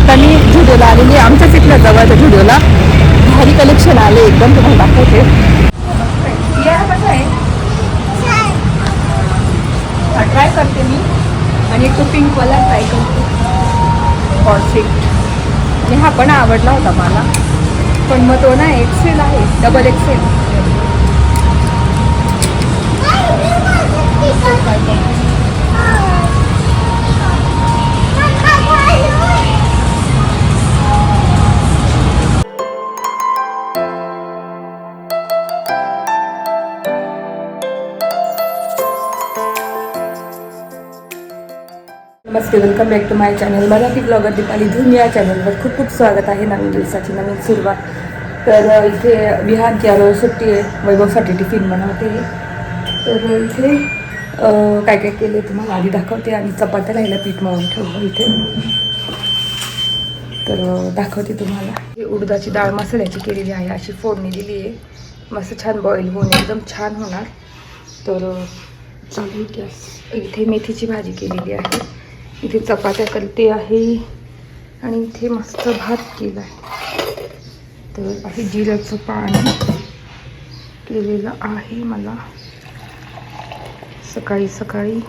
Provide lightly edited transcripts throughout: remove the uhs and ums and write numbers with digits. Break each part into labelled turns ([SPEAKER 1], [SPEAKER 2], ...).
[SPEAKER 1] आता मी झुडिओला आलेली आहे, आमच्याच इथल्या जवळच्या झुडिओला. भारी कलेक्शन आले एकदम, तुम्हाला दाखवते. कसं आहे हा ट्राय करते मी, आणि एक तो पिंकवाला ट्राय करते कॉर्सेट. आणि हा पण आवडला होता मला, पण मग तो ना एक्सेल आहे, डबल एक्सेल. नमस्ते, welcome back to my channel. Marathi blogger Deepali Dhun या चॅनलवर खूप खूप स्वागत आहे. नवीन दिवसाची नवीन सुरुवात. तर इथे विहानची आलो, सुट्टी आहे, वैभवसाठी टिफिन बनवते. तर इथे काय काय केले तुम्हाला आधी दाखवते, आणि चपात्या राहिला पीठ मळून ठेवलं इथे, तर दाखवते तुम्हाला. ही उडदाची डाळ मसाल्याची केलेली आहे, अशी फोडणी दिली आहे, मस्त छान बॉईल होऊन एकदम छान होणार. तर चालू गॅस. इथे मेथीची भाजी केलेली आहे, इथे चपात्या करते आहे, आणि इथे मस्त भात केला आहे. तर आहे जिऱ्याचं पाणी केलेलं आहे मला सकाळी सकाळी.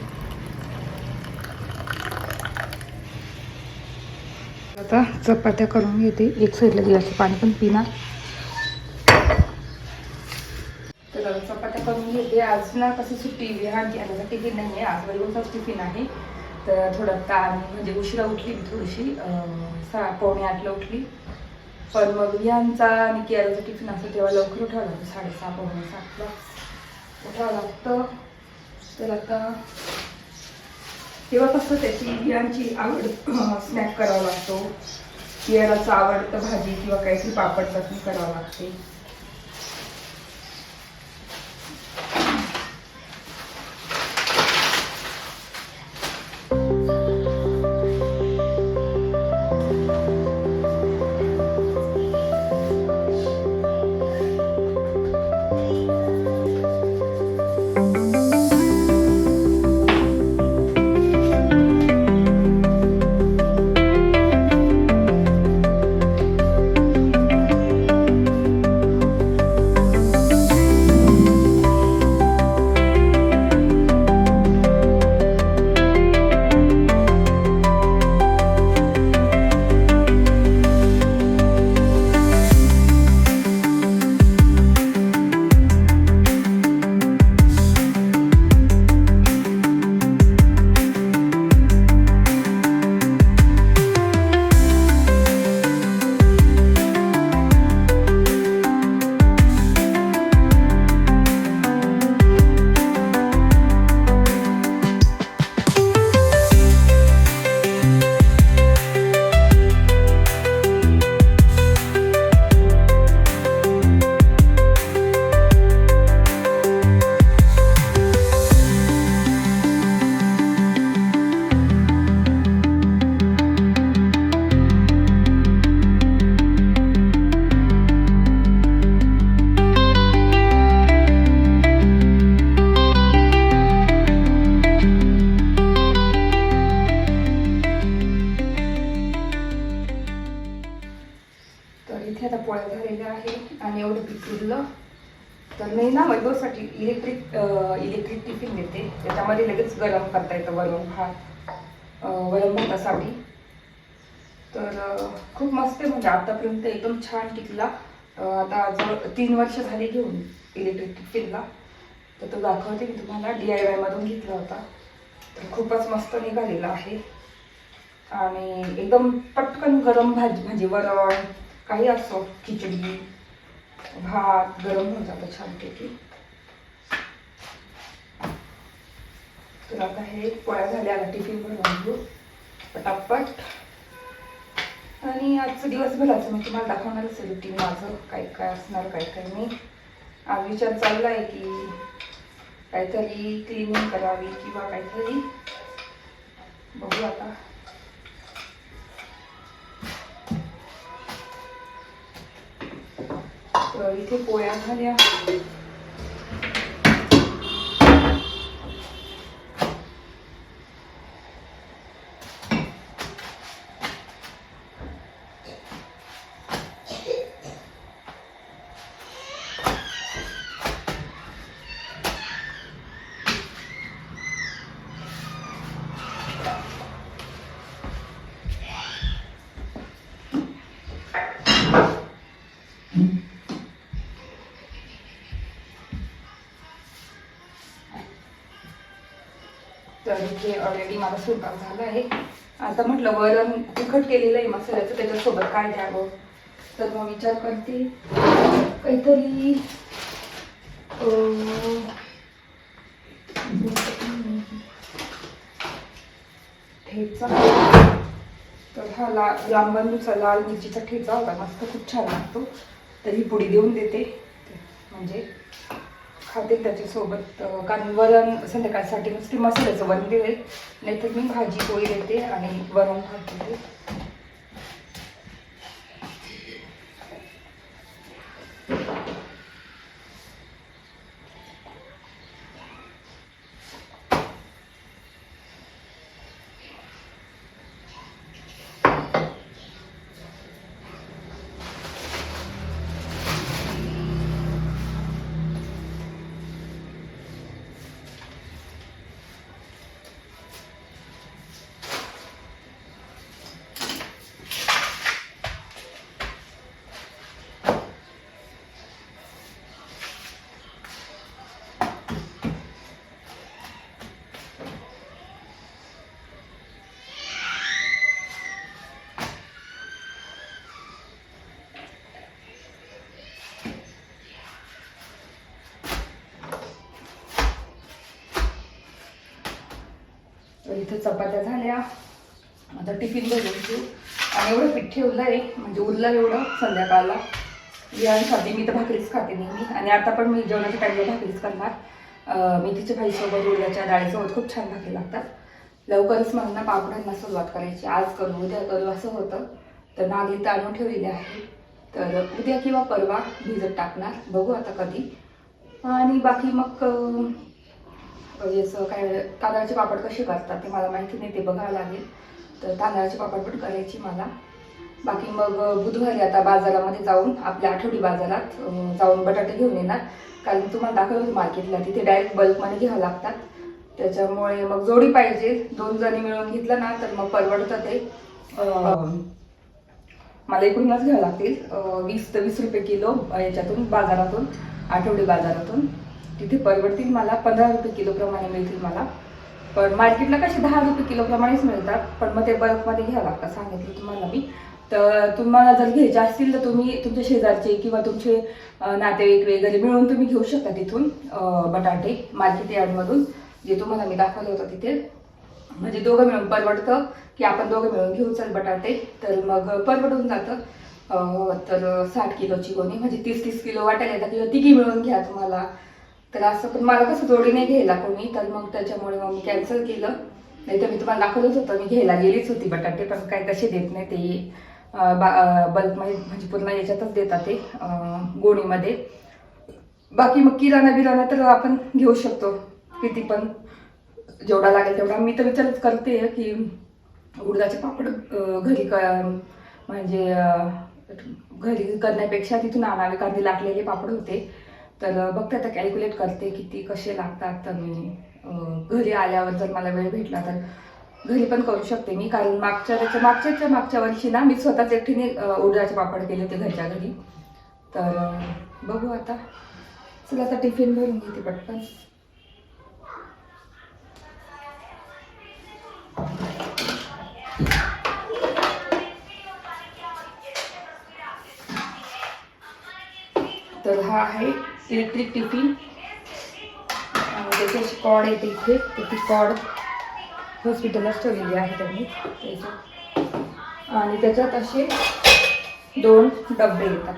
[SPEAKER 1] आता चपात्या करून घेते, एक साईडला जिऱ्याचं पाणी पण पिणार. तर चपात्या करून घेते. आज ना कसं सुट्टी, विहानची आल्याचा टिफिन नाही आहे, आज वैभवचाच टिफिन आहे. तर थोडं ताण म्हणजे उशिरा उठली मी, थोडीशी 6:45 उठली. पण मग विहानचा आणि कियाराचा टिफिन असतो तेव्हा लवकर उठावं लागतं, 6:30-6:45 उठावं लागतं. तर आता तेव्हा कसं त्याची विहानची आवड स्नॅक करावा लागतो, कियाराचं आवडतं भाजी किंवा काहीतरी पापड चटणी करावं लागते. इथे आता पोळ्या झालेल्या आहे, आणि एवढं पीठ उरलं. तर मी ना वैभवसाठी इलेक्ट्रिक टिफिन देते, त्याच्यामध्ये लगेच गरम करता येतं वरण भातासाठी. तर खूप मस्त आहे, म्हणजे आतापर्यंत एकदम छान टिकला. आता जवळ 3 वर्ष झाली घेऊन इलेक्ट्रिक टिफिनला. तर तो दाखवते मी तुम्हाला, DIY मधून घेतला होता. तर खूपच मस्त निघालेला आहे, आणि एकदम पटकन गरम भाजी, म्हणजे वरण काही असो, खिचडी भात गरम होऊन जातं छानपैकी. तर आता हे पोळ्या झाल्या, आता टिफिन बनवून घेऊ पटापट. आणि आजचं दिवसभराचं मी तुम्हाला दाखवणारच आहे रुटीन माझं, काय काय असणार काय काय नाही. आज विचार चालला आहे की काहीतरी क्लिनिंग करावी किंवा काहीतरी, बघू आता. तर इथे पोळ्या झाल्या. तर इथे ऑलरेडी मला स्वयंपाक झाला आहे. आता म्हटलं वरण तिखट केलेलं आहे मसाल्याचं, त्याच्यासोबत काय द्यावं. तर मग विचार करते काहीतरी ठेचा. तर हा लांबंदूचा लाल मिरचीचा ठेचा होता, मस्त खूप छान लागतो. तर ही पुडी देऊन देते, म्हणजे खाते त्याच्यासोबत. कारण वरण संध्याकाळसाठी नुसती मसाल्याचं वरण दिले, नाहीतर मी भाजी पोळी देते आणि वरण भात देते. तर इथं चपात्या झाल्या, आता टिफिन भरून घेऊ. आणि एवढं पीठ ठेवलं आहे, म्हणजे उरलं एवढं संध्याकाळला यांसाठी. मी तर भाकरीच खाते नेहमी, आणि आता पण मी जेवणाच्या टाईमला भाकरीच करणार. मेथीच्या भाजीसोबत उडदाच्या डाळीसोबत खूप छान भाकरी लागतात. लवकरच मला ना पापडांना सुरुवात करायची, आज करू उद्या करू असं होतं. तर नागली तर आणून ठेवलेली आहे, तर उद्या किंवा परवा भिजत टाकणार, बघू आता कधी. आणि बाकी मग याचं काय तांदळाचे पापड कसे करतात ते मला माहिती नाही, ते बघावं लागेल. तर तांदळाचे पापड पण करायची मला. बाकी मग बुधवारी आता बाजारामध्ये जाऊन, आपल्या आठवडी बाजारात जाऊन बटाटे घेऊन येणार. कारण तुम्हाला दाखवलं होतं मार्केटला, तिथे डायरेक्ट बल्कमध्ये घ्यावं लागतात. त्याच्यामुळे मग जोडी पाहिजे, 2 जणी मिळून घेतलं ना तर मग परवडतं ते. मला एकूणच घ्यावं लागतील 20 ते 20 रुपये किलो याच्यातून, बाजारातून, आठवडी बाजारातून. तिथे परवडतील मला, 15 रुपये किलो प्रमाणे मिळतील मला. पण मार्केटला कसे 10 रुपये किलो प्रमाणेच मिळतात, पण मग ते बल्कमध्ये घ्यावं लागतं, सांगितलं तुम्हाला मी. तर तुम्हाला जर घ्यायचे असतील तर तुम्ही तुमच्या शेजारचे किंवा तुमचे नातेवाईक वगैरे मिळून तुम्ही घेऊ शकता तिथून बटाटे, मार्केट यार्डमधून, जे तुम्हाला मी दाखवलं होतं तिथे. म्हणजे दोघं मिळून परवडतं, की आपण दोघं मिळून घेऊ चल बटाटे, तर मग परवडून जातं. तर 60 किलोची गोणी, म्हणजे 30-30 किलो वाटायला येतात, किंवा तिघी मिळून घ्या तुम्हाला. तर असं, पण मला कसं जोडी नाही घ्यायला कोणी, तर मग त्याच्यामुळे मग मी कॅन्सल केलं. नाही तर मी तुम्हाला दाखवलंच होतं, मी घ्यायला गेलीच होती बटाटे, पण काय तसे देत नाही ते. बल्कमध्ये म्हणजे पूर्ण याच्यातच देतात ते, गोणीमध्ये. बाकी मग किराणा तर आपण घेऊ शकतो, किती पण जेवढा लागेल तेवढा. मी तर विचारच करते की उडदाचे पापड घरी म्हणजे घरी करण्यापेक्षा तिथून आणावे, कारण लाटलेले पापड होते. तर बघते आता, कॅल्क्युलेट करते किती कसे लागतात. तर मी घरी आल्यावर जर मला वेळ भेटला तर घरी पण करू शकते मी. कारण मागच्या वर्षी ना मी स्वतःच एकटीने उडदाचे पापड केले होते घरच्या घरी. तर बघू आता. चला आता टिफिन भरून घेते पटकन. तर हा आहे इलेक्ट्रिक टिफिन, त्याची कॉड येते इथे. ती कॉड हॉस्पिटललाच ठेवलेली आहे त्यांनी त्याच्यात. आणि त्याच्यात असे 2 डबे येतात.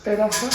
[SPEAKER 1] तर असं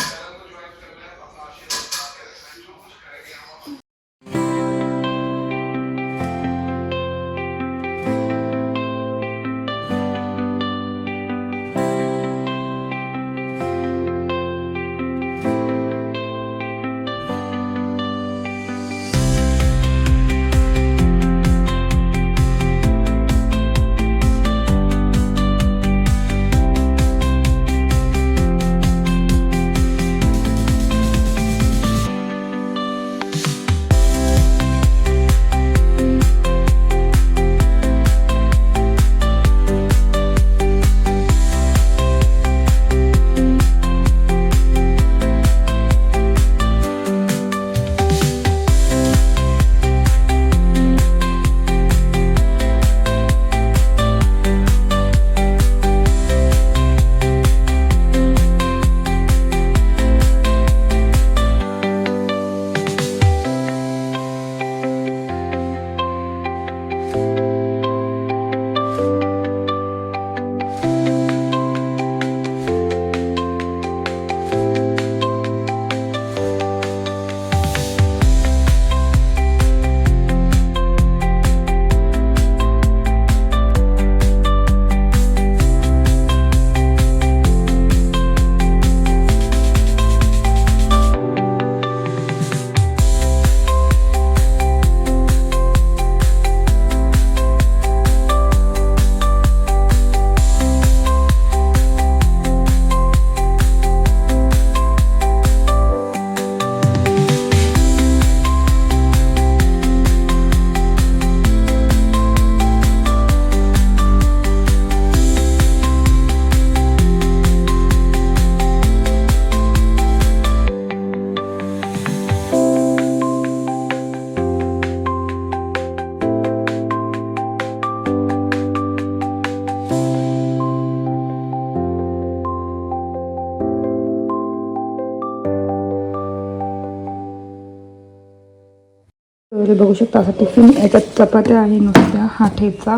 [SPEAKER 1] तर बघू शकता असा टिफिन. याच्यात चपात्या आहे नुसत्या, हा ठेचा,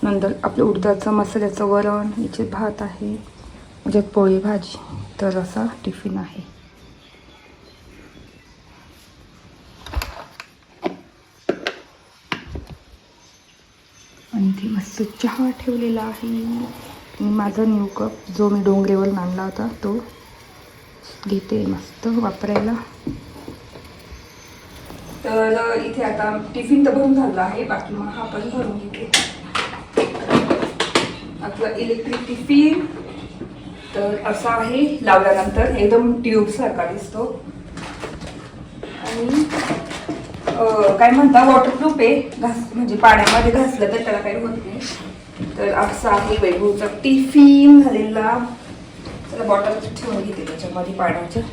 [SPEAKER 1] नंतर आपलं उडदाचं मसाल्याचं वरण, याचे भात आहे, याच्यात पोळी भाजी. तर असा टिफिन आहे. आणि इथे मस्त चहा ठेवलेला आहे. आणि माझा न्यू कप जो मी डोंगरेवरून आणला होता तो घेते मस्त वापरायला. तर इथे आता टिफिन तर भरून झाला आहे, बाकी मग हा पण भरून घेते. आपलं इलेक्ट्रिक टिफिन तर असा आहे, लावल्यानंतर एकदम ट्यूब सारखा दिसतो. आणि काय म्हणता वॉटरप्रूफ आहे, म्हणजे पाण्यामध्ये घासलं तर त्याला काही होत नाही. तर असं आहे वैभवचा टिफिन झालेला. त्याला बॉटल ठेवून घेते त्याच्यामध्ये पाण्याच्या.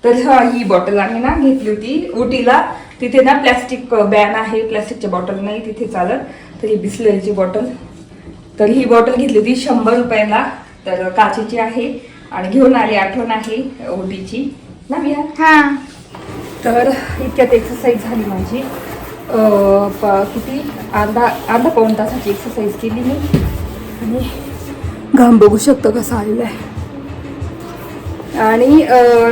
[SPEAKER 1] तर हा ही बॉटल आम्ही ना घेतली होती उटीला. तिथे ना प्लॅस्टिक बॅन आहे, प्लॅस्टिकच्या बॉटल नाही तिथे चालत. तर ही बिस्लरीची बॉटल. तर ही बॉटल घेतली होती 100 रुपयाला. तर काचेची आहे आणि घेऊन आली, आठवण आहे उटीची ना विहार.
[SPEAKER 2] हां.
[SPEAKER 1] तर इतक्यात एक्सरसाइज झाली माझी. किती अर्धा पाऊण तासाची एक्सरसाइज केली मी. आणि घाम बघू शकतो कसा आलेला आहे. आणि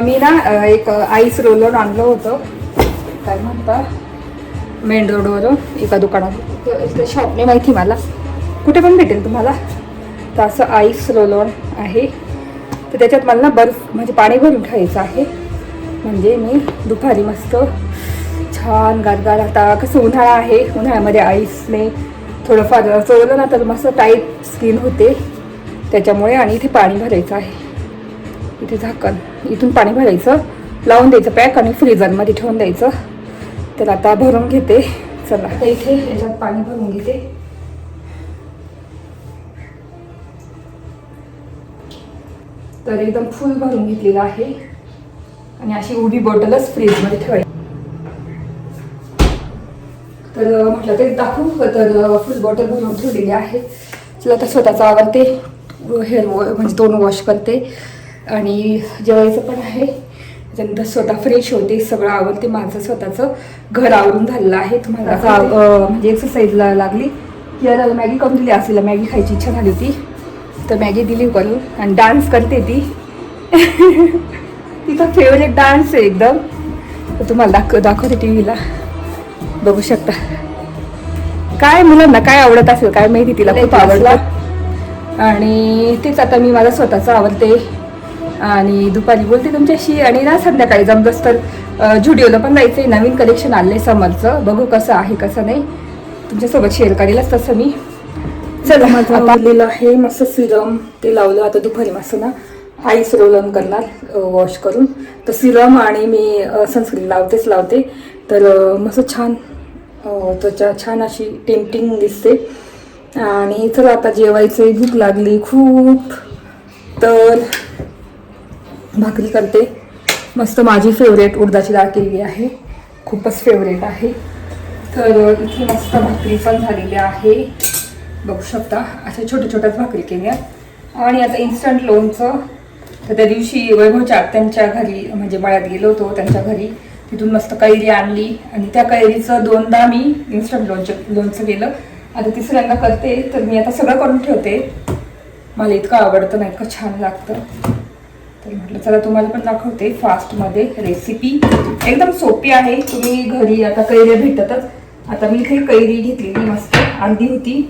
[SPEAKER 1] मी ना एक आईस रोलर आणलं होतं, काय म्हणता, मेन रोडवरून एका दुकानात. शॉप नाही माहिती मला, कुठे पण भेटेल तुम्हाला. तर असं आईस रोलर आहे. तर त्याच्यात मला ना बर्फ म्हणजे पाणी भरून ठेवायचं आहे. म्हणजे मी दुपारी मस्त छान गारगार. आता कसं उन्हाळा आहे, उन्हाळ्यामध्ये आईसने थोडंफार चोळलं ना तर मस्त टाईट स्किन होते त्याच्यामुळे. आणि इथे पाणी भरायचं आहे, इथे झाकण, इथून पाणी भरायचं, लावून द्यायचं पॅक आणि फ्रीजरमध्ये ठेवून द्यायचं. तर आता भरून घेते. चला आता इथे याच्यात पाणी भरून घेते. तर एकदम फुल भरून घेतलेलं आहे. आणि अशी उभी बॉटलच फ्रीजमध्ये ठेवायची. तर म्हटलं ते दाखवू. तर फुल बॉटल भरून ठेवलेली आहे. चला आता स्वतःचं आवडते, हेअर म्हणजे तोंड वॉश करते आणि जेवायचं पण आहे. त्याच्यानंतर स्वतः फ्रेश होते, सगळं आवडते. माझं स्वतःचं घर आवरून झालेलं आहे. तुम्हाला म्हणजे एक्सरसाइजला लागली की याला मॅगी करून दिली, असेल मॅगी खायची इच्छा झाली होती. तर मॅगी दिली करून आणि डान्स करते ती. तिचा फेवरेट डान्स आहे एकदम. तर तुम्हाला दाखवते टी व्हीला, बघू शकता. काय मुलांना काय आवडत असेल काय माहिती, तिला खूप आवडलं. आणि तेच आता मी मला स्वतःचं आवडते आणि दुपारी बोलते तुमच्याशी. आणि ना संध्याकाळी जमलंच तर जुडिओला पण जायचं आहे, नवीन कलेक्शन आलं आहे समरचं. बघू कसं आहे कसं नाही, तुमच्यासोबत शेअर करेलच तसं मी. चला माझं आवडलेलं आहे मस्त सिरम ते लावलं. आता दुपारी मस्त ना आईस रोल ऑन करणार वॉश करून. तर सिरम आणि मी सनस्क्रीन लावते. तर मस्त छान त्वचा छान अशी टेम्पटिंग दिसते. आणि चला आता जेवायचं, भूक लागली खूप. तर भाकरी करते मस्त. माझी फेवरेट उडदाची डाळ केलेली आहे, खूपच फेवरेट आहे. तर इथे मस्त भाकरी पण झालेली आहे, बघू शकता. अशा छोट्या छोट्याच भाकरी केल्या. आणि आता इन्स्टंट लोणचं. तर त्या दिवशी वैभवच्या आत्यांच्या घरी म्हणजे मळ्यात गेलो होतो त्यांच्या घरी, तिथून मस्त कैरी आणली आणि त्या कैरीचं 2दा मी इन्स्टंट लोणचं केलं. आता तिसऱ्यांदा करते. तर मी आता सगळं करून ठेवते, मला इतकं आवडतं ना, इतकं छान लागतं. तर म्हटलं चला तुम्हाला पण दाखवते फास्टमध्ये रेसिपी. एकदम सोपी आहे, तुम्ही घरी आता कैऱ्या भेटतच. आता मी इथे कैरी घेतलेली मस्त अर्धी होती.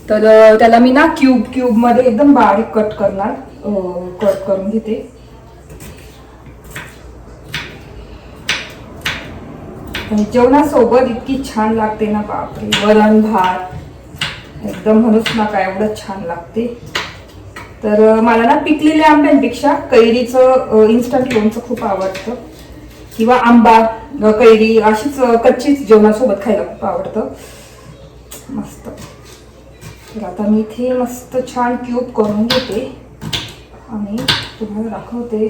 [SPEAKER 1] तर त्याला मी ना क्यूबमध्ये एकदम बारीक कट करून घेते. आणि जेवणासोबत इतकी छान लागते ना, बापरे. वरण भात एकदम म्हणूच नका एवढं छान लागते. तर मला ना पिकलेल्या आंब्यांपेक्षा कैरीचं इन्स्टंट लोणचं खूप आवडतं, किंवा आंबा कैरी अशीच कच्चीच जेवणासोबत खायला खूप आवडतं मस्त. तर आता मी इथे मस्त छान क्यूब करून घेते आणि तुम्हाला दाखवते.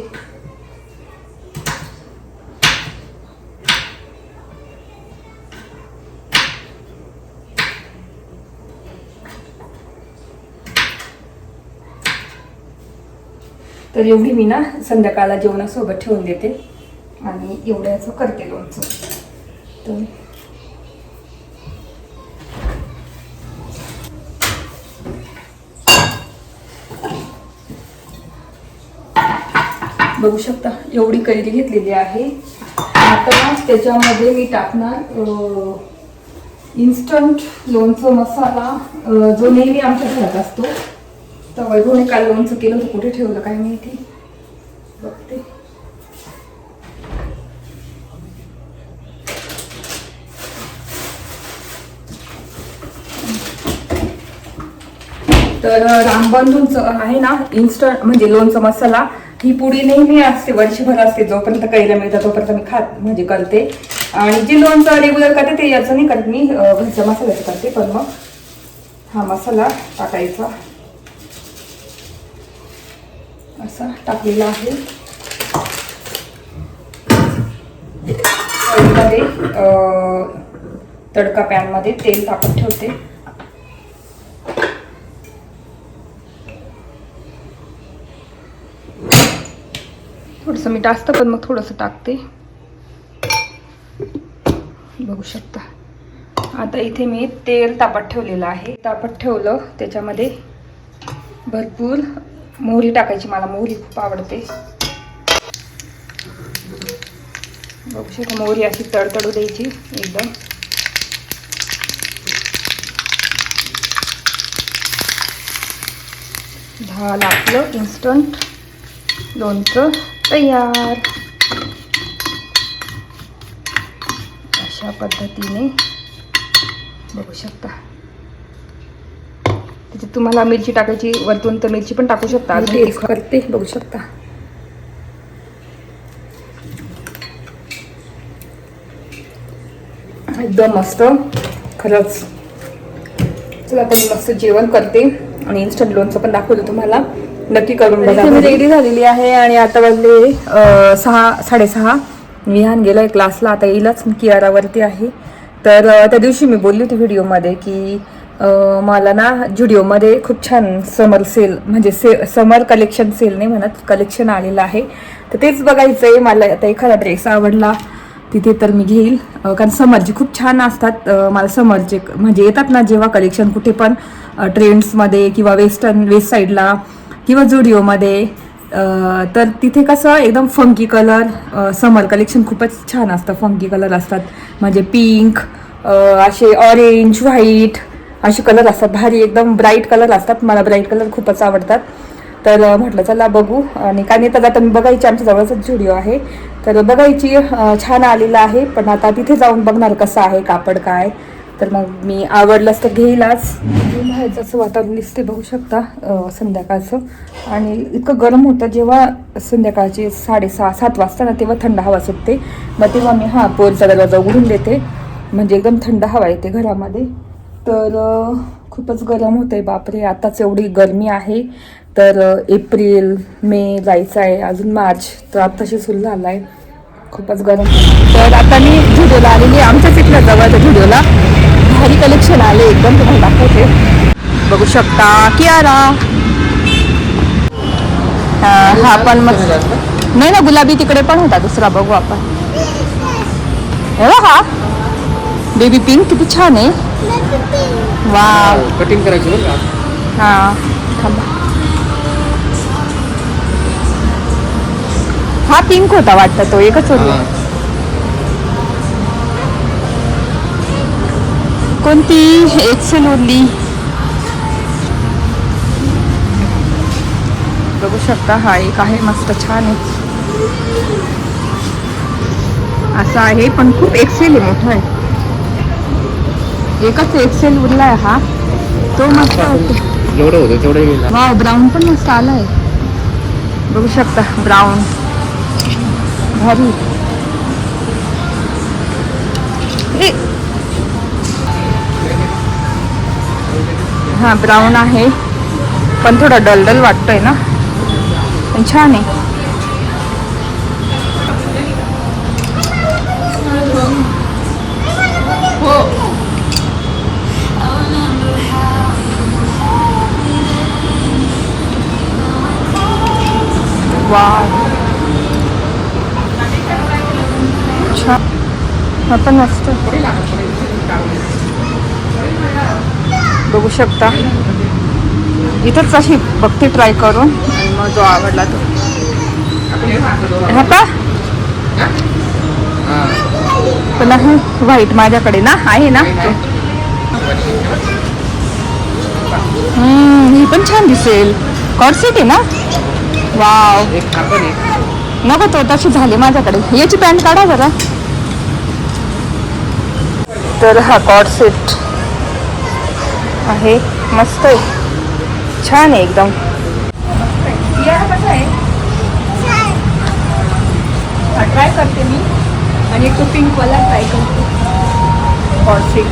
[SPEAKER 1] तर एवढी मी ना संध्याकाळला जेवणासोबत ठेवून देते आणि एवढ्याचं करते लोणचं. तर बघू शकता एवढी कैरी घेतलेली आहे. आता त्याच्यामध्ये मी टाकणार इन्स्टंट लोणचं मसाला, जो नेहमी आमच्या घरात असतो. तर वैभवने काल लोणचं केलं होतं, कुठे ठेवलं काय माहिती, बघते. तर रामबंधूंचं आहे ना इन्स्टंट म्हणजे लोणचं मसाला. ही पुडी नेहमी असते, वर्षभर असते, जोपर्यंत कैऱ्या मिळतात तोपर्यंत मी म्हणजे करते. आणि जे लोणचं रेग्युलर करते ते याचं नाही करत मी, घरच्या मसाल्याचं करते. पण मग हा मसाला टाकायचा असा टाकलेला आहे. कढईमध्ये तडका पॅनमध्ये तेल तापत ठेवते. थोडंसं मीठ असतं पण मग थोडंसं टाकते, बघू शकता. आता इथे मी तेल तापत ठेवलेलं आहे. तापत ठेवलं, त्याच्यामध्ये भरपूर मोहरी टाकायची. मला मोहरी खूप आवडते. बघू शकता मोहरी अशी तडतडू द्यायची एकदम. झालं आपलं इन्स्टंट लोणचं तयार. अशा पद्धतीने बघू शकता. त्याच्यात तुम्हाला मिरची टाकायची वरतून तर मिरची पण टाकू शकता. करते बघू शकता. एकदम मस्त खरंच. चला आता मी मस्त जेवण करते आणि इन्स्टंट लोणचं पण दाखवलं तुम्हाला, नक्की करून बघा. मी रेडी झालेली आहे आणि आता वाजले 6:30. विहान गेलाय क्लासला, आता येईलच. कियारावरती आहे. तर त्या दिवशी मी बोलली होती व्हिडिओमध्ये की मला ना जुडिओमध्ये खूप छान समर सेल म्हणजे समर कलेक्शन सेल नाही म्हणत, कलेक्शन आलेलं आहे. तर तेच बघायचं आहे मला. आता एखादा ड्रेस आवडला तिथे तर मी घेईल, कारण समरचे खूप छान असतात. मला समरचे म्हणजे येतात ना जेव्हा कलेक्शन कुठे पण ट्रेंड्समध्ये किंवा वेस्ट साईडला किंवा जुडिओमध्ये, तर तिथे कसं एकदम फंकी कलर, समर कलेक्शन खूपच छान असतं. फंकी कलर असतात म्हणजे पिंक, असे ऑरेंज, व्हाईट असे कलर असतात भारी, एकदम ब्राईट कलर असतात. मला ब्राईट कलर खूपच आवडतात. तर म्हटलं चला बघू. आणि काय नाही तर आता मी बघायची, आमच्या जवळचाच स्टुडिओ आहे तर बघायची, छान आलेला आहे. पण आता तिथे जाऊन बघणार कसं आहे कापड काय, तर मग मी आवडलंच तर घेईलच. बाहेरचं असं वातावरण दिसते बघू शकता संध्याकाळचं. आणि इतकं गरम होतं जेव्हा संध्याकाळचे 6:30-7 वाजता ना, तेव्हा थंड हवा सुटते. मग तेव्हा मी पोरचा दरवाजा उघडून देते, म्हणजे एकदम थंड हवा येते घरामध्ये. तर खूपच गरम होतंय बापरे. आताच एवढी गरमी आहे, तर एप्रिल मे जायचं आहे, अजून मार्च तर आत्ताशी सुरू झाला आहे. खूपच गरम. तर आता मी झुडिओला आलेली, आमच्याच इथल्या जवळच्या झुडिओला भारी कलेक्शन आले एकदम, तुम्हाला दाखवते. बघू शकता कियारा. हा पण मस्त नाही ना, गुलाबी तिकडे पण होता दुसरा, बघू आपण. हा बेबी पिंक किती छान आहे. वाव,
[SPEAKER 2] कटिंग करायची बरं का.
[SPEAKER 1] हा हा पिंक होता वाटतं, तो एकच होता. कोणती एक्सेल उरली बघू शकता. हा एक आहे मस्त छान आहे, असा आहे पण खूप एक्सेल आहे, मोठा आहे. एकच एक्सेल उरलाय हा, तो मस्त
[SPEAKER 2] जेवढं होतं तेवढं.
[SPEAKER 1] वाव, ब्राऊन पण मस्त आलाय बघू शकता. ब्राऊन भारी. हा ब्राऊन आहे पण थोडा डल वाटतोय ना, पण छान आहे. वाव, छान. हा पण मस्त बघू शकता. इथंच अशी बघते ट्राय करून, आणि मग जो आवडला तो. हा का पण आहे व्हाईट माझ्याकडे ना, आहे ना. ही पण छान दिसेल, कॉर्सेट आहे ना. वाव, नको तो, तशी झाली माझ्याकडे. याची पॅन्ट काढा जरा. तर हा कॉर्सेट आहे, मस्त आहे, छान आहे एकदम. कसा आहे हा, ट्राय करते मी. आणि एक तो पिंकवाला ट्राय करते कॉर्सेट.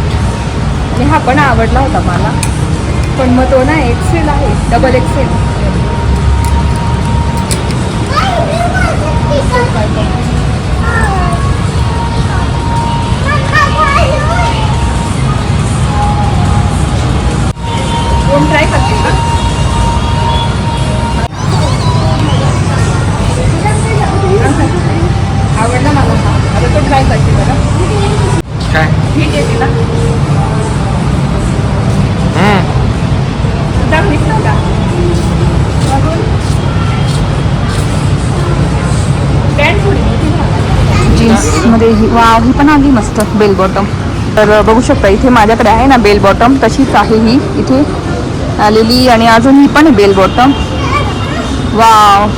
[SPEAKER 1] आणि हा पण आवडला होता मला, पण मग तो ना एक्सेल आहे, डबल एक्सेल. दोन ट्राय करते का. आवडला मला हा, आता तो ट्राय करते बरं.
[SPEAKER 2] काय
[SPEAKER 1] ठीक आहे तिला जीन्समध्ये ही, वा ही पण आली मस्त बेल बॉटम. तर बघू शकता इथे माझ्याकडे आहे ना बेल बॉटम, तशीच आहे ही इथे आलेली. आणि अजून ही पण आहे बेल बॉटम. वाव,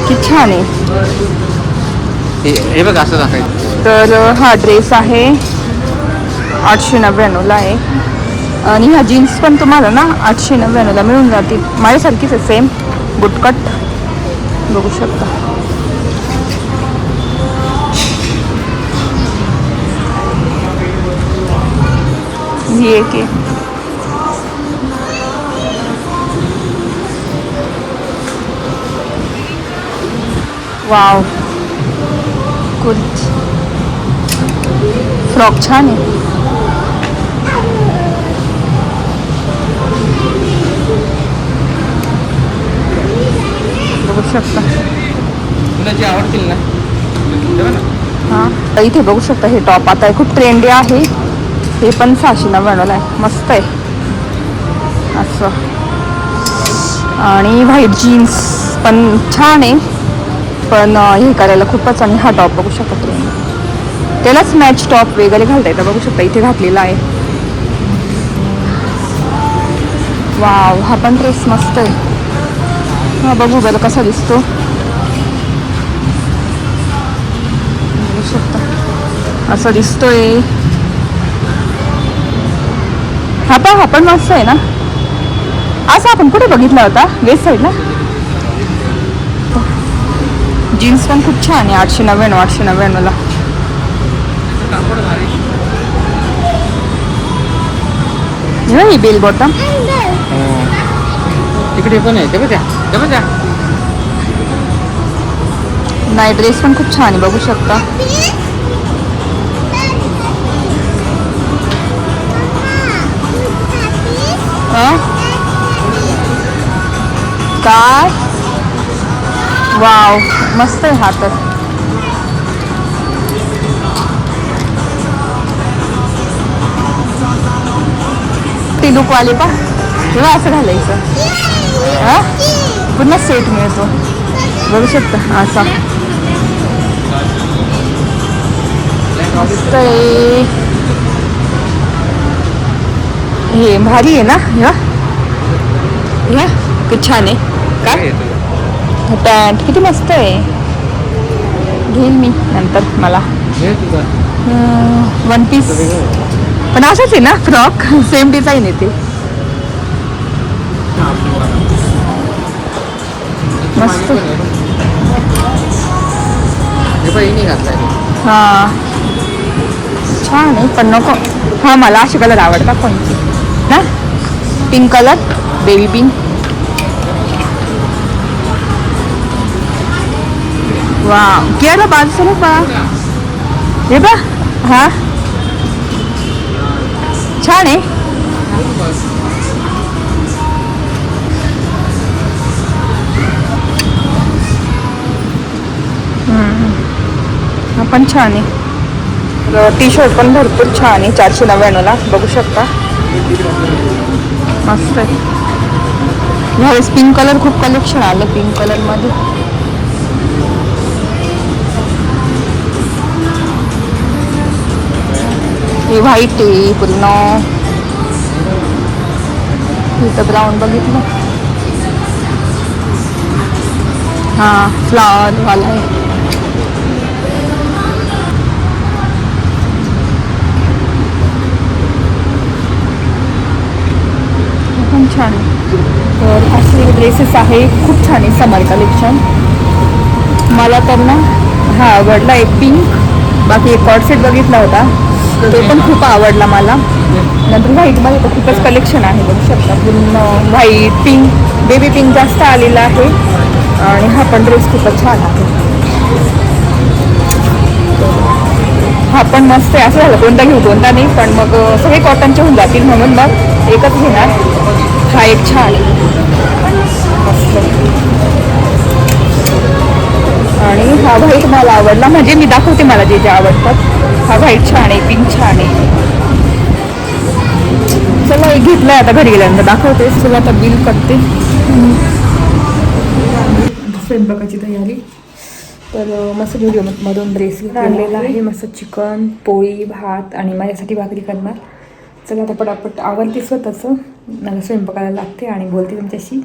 [SPEAKER 1] किती छान आहे.
[SPEAKER 2] हे बघ असं दाखवायचं.
[SPEAKER 1] तर हा ड्रेस आहे 899ला आहे. आणि ह्या जीन्स पण तुम्हाला ना 899ला मिळून जातील, माझ्यासारखीच आहे सेम, बुटकट बघू शकता. ही एक आहे. वाव, कुर्ती फ्रॉक छान आहे. बघू इथे बघू शकता हे टॉप आता खूप ट्रेंडी आहे. हे पण 699 आहे. मस्त आहे असं. आणि व्हाईट जीन्स पण छान आहे, पण हे करायला खूपच. आणि हा टॉप बघू शकता ट्रेंड, त्यालाच मॅच टॉप वगैरे घालता येतं. बघू शकता इथे घातलेला आहे. वाव, हा पण ड्रेस मस्त आहे. हा बघू बरं कसा दिसतो. बघू शकता असं दिसतोय. हा पण मस्त आहे ना. असं आपण कुठे बघितला होता? वेस्ट साईडला. जीन्स पण खूप छान आहे. 899 ला. ही बेल बॉटम
[SPEAKER 2] तिकडे पण आहे. ते बघा
[SPEAKER 1] नाही, ड्रेस पण खूप छान आहे. बघू शकता. काय वाव, मस्त आहे हा तर. ती लुकवाले पा तेव्हा असं घालायचं. पुन्हा सेट मिळतो. बघू शकता असा मस्त आहे. हे भारी आहे ना. ह्या किती छान आहे. काय पॅन्ट किती मस्त आहे. घेईन मी नंतर. मला वन पीस पण असंच आहे ना. फ्रॉक सेम डिझाईन येते. मस्त. हा छान आहे पण नको. हा मला असे कलर आवडतात कोणते ना. Pink colour, baby pink. वा केला बाजू बा. हे बा हा छान आहे. हा पण छान आहे. टी शर्ट पण भरपूर छान आहे. 499 ला. बघू शकता मस्त आहे. ह्यावेळेस पिंक कलर खूप कलेक्शन आलं. पिंक कलर मध्ये हे व्हाईट आहे पूर्ण. इथं ब्राऊन बघितलं. हा फ्लावर वाला आहे. पण छान आहे. तर असे ड्रेसेस आहे. खूप छान आहे समर कलेक्शन. मला तर ना हा आवडला एक पिंक. बाकी एक कॉर्ड सेट बघितला होता, तो पण खूप आवडला मला. नंतर व्हाईटमध्ये तर खूपच कलेक्शन आहे. बघू शकता पूर्ण व्हाईट, पिंक, बेबी पिंक जास्त आलेला आहे. आणि हा पण ड्रेस खूपच छान आहे. हा पण मस्त आहे. असं झालं कोणता घेऊ कोणता नाही, पण मग सगळे कॉटनचे होऊन जातील म्हणून मग एकच घेणार. हा एक छान आहे मस्त. आणि हा व्हाईट मला आवडला. म्हणजे मी दाखवते मला जे जे आवडतात. हा व्हाईट छान आहे, पिंक छान आहे. चला एक घेतलंय आता घरी गेल्यानंतर दाखवते. चला आता बिल करते. स्वयंपाकाची तयारी. तर मस्त व्हिडिओमधून ड्रेस आणलेला आहे. मस्त चिकन, पोळी, भात आणि माझ्यासाठी भाकरी करणार. चला आता पटापट आवडते स्वतःचं. मला स्वयंपाकाला लागते आणि बोलते तुमच्याशी.